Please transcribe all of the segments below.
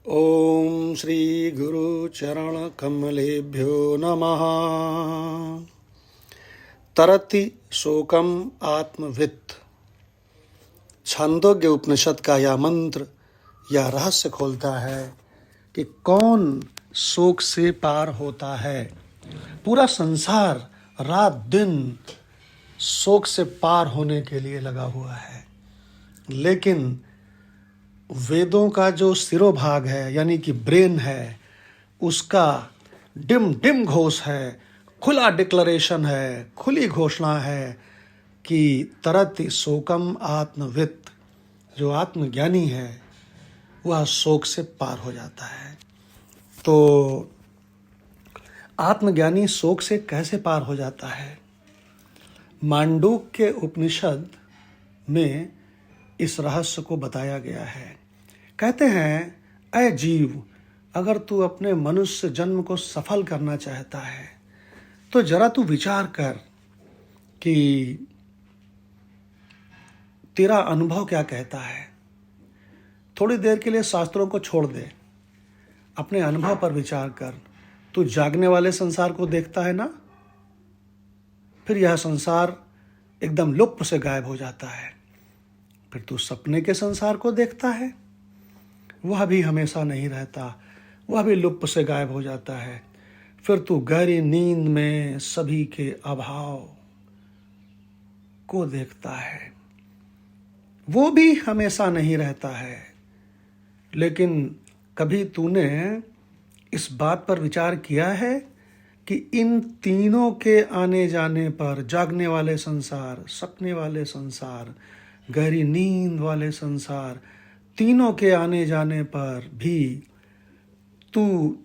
ओम श्री गुरु चरण कमलेभ्यो नमः। तरति शोकम आत्मवित्। छांदोग्य उपनिषद का यह मंत्र यह रहस्य खोलता है कि कौन शोक से पार होता है। पूरा संसार रात दिन शोक से पार होने के लिए लगा हुआ है, लेकिन वेदों का जो सिरोभाग है यानी कि ब्रेन है, उसका डिम डिम घोष है, खुला डिक्लेरेशन है, खुली घोषणा है कि तरति शोकम आत्मवित्। जो आत्मज्ञानी है वह शोक से पार हो जाता है। तो आत्मज्ञानी शोक से कैसे पार हो जाता है? मांडूक्य उपनिषद में इस रहस्य को बताया गया है। कहते हैं, ऐ जीव, अगर तू अपने मनुष्य जन्म को सफल करना चाहता है तो जरा तू विचार कर कि तेरा अनुभव क्या कहता है। थोड़ी देर के लिए शास्त्रों को छोड़ दे, अपने अनुभव पर विचार कर। तू जागने वाले संसार को देखता है ना, फिर यह संसार एकदम लुप्त से गायब हो जाता है। फिर तू सपने के संसार को देखता है, वह भी हमेशा नहीं रहता, वह भी लुप्त से गायब हो जाता है। फिर तू गहरी नींद में सभी के अभाव को देखता है, वो भी हमेशा नहीं रहता है। लेकिन कभी तूने इस बात पर विचार किया है कि इन तीनों के आने जाने पर, जागने वाले संसार, सपने वाले संसार, गहरी नींद वाले संसार, तीनों के आने जाने पर भी तू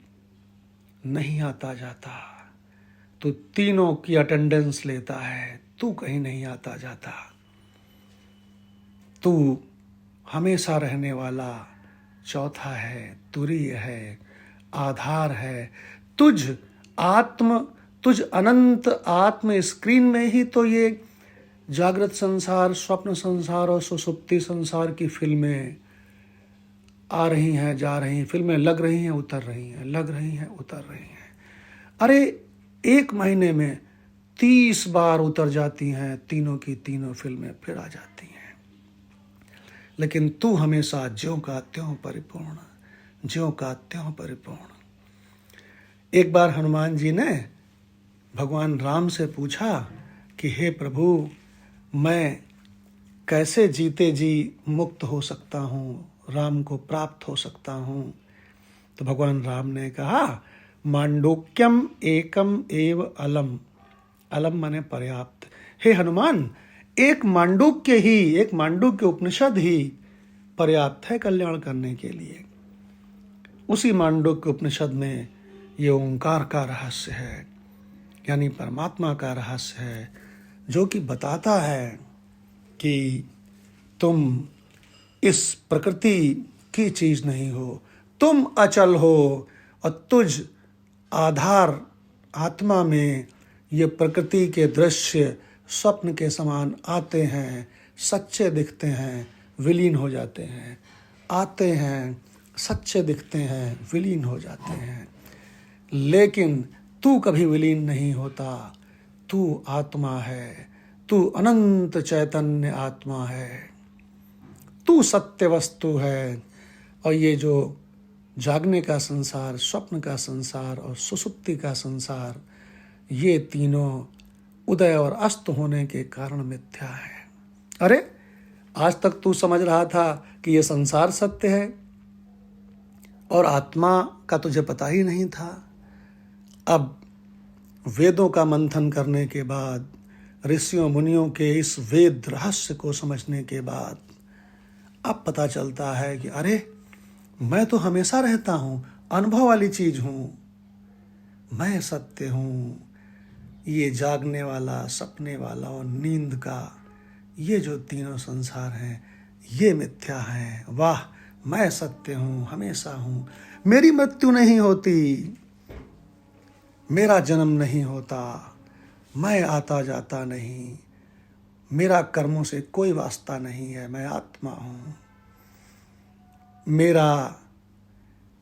नहीं आता जाता। तू तीनों की अटेंडेंस लेता है, तू कहीं नहीं आता जाता। तू हमेशा रहने वाला चौथा है, तुरीय है, आधार है। तुझ अनंत आत्म स्क्रीन में ही तो ये जागृत संसार, स्वप्न संसार और सुषुप्ति संसार की फिल्में आ रही हैं, जा रही हैं। फिल्में लग रही हैं, उतर रही हैं, लग रही हैं, उतर रही हैं। अरे एक महीने में 30 बार उतर जाती हैं तीनों की तीनों फिल्में, फिर आ जाती हैं। लेकिन तू हमेशा ज्यों का त्यों परिपूर्ण, ज्यों का त्यों परिपूर्ण। एक बार हनुमान जी ने भगवान राम से पूछा कि हे प्रभु, मैं कैसे जीते जी मुक्त हो सकता हूँ, राम को प्राप्त हो सकता हूँ। तो भगवान राम ने कहा, मांडूक्यम एकम एव अलम। अलम माने पर्याप्त। हे हनुमान, एक मांडूक्य उपनिषद ही पर्याप्त है कल्याण करने के लिए। उसी मांडूक्य उपनिषद में ये ओंकार का रहस्य है, यानी परमात्मा का रहस्य है, जो कि बताता है कि तुम इस प्रकृति की चीज नहीं हो, तुम अचल हो। और तुझ आधार आत्मा में ये प्रकृति के दृश्य स्वप्न के समान आते हैं, सच्चे दिखते हैं, विलीन हो जाते हैं। आते हैं, सच्चे दिखते हैं, विलीन हो जाते हैं। लेकिन तू कभी विलीन नहीं होता। तू आत्मा है, तू अनंत चैतन्य आत्मा है, तू सत्य वस्तु है। और ये जो जागने का संसार, स्वप्न का संसार और सुषुप्ति का संसार, ये तीनों उदय और अस्त होने के कारण मिथ्या है। अरे आज तक तू समझ रहा था कि ये संसार सत्य है और आत्मा का तुझे पता ही नहीं था। अब वेदों का मंथन करने के बाद, ऋषियों मुनियों के इस वेद रहस्य को समझने के बाद अब पता चलता है कि अरे मैं तो हमेशा रहता हूँ, अनुभव वाली चीज हूँ, मैं सत्य हूँ। ये जागने वाला, सपने वाला और नींद का ये जो तीनों संसार हैं, ये मिथ्या हैं। वाह, मैं सत्य हूँ, हमेशा हूँ, मेरी मृत्यु नहीं होती, मेरा जन्म नहीं होता, मैं आता जाता नहीं, मेरा कर्मों से कोई वास्ता नहीं है, मैं आत्मा हूँ। मेरा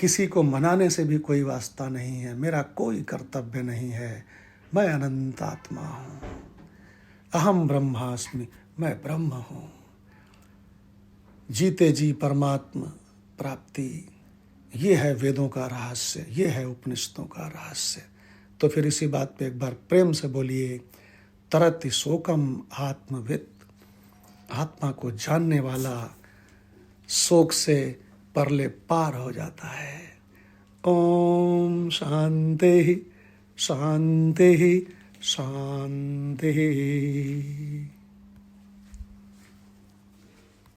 किसी को मनाने से भी कोई वास्ता नहीं है, मेरा कोई कर्तव्य नहीं है, मैं अनंत आत्मा हूँ, अहम ब्रह्मास्मि, मैं ब्रह्म हूँ। जीते जी परमात्मा प्राप्ति, ये है वेदों का रहस्य, ये है उपनिषदों का रहस्य। तो फिर इसी बात पे एक बार प्रेम से बोलिए, तरति शोकम आत्मवित्, आत्मा को जानने वाला शोक से परले पार हो जाता है। ओम शांति शांति शांति।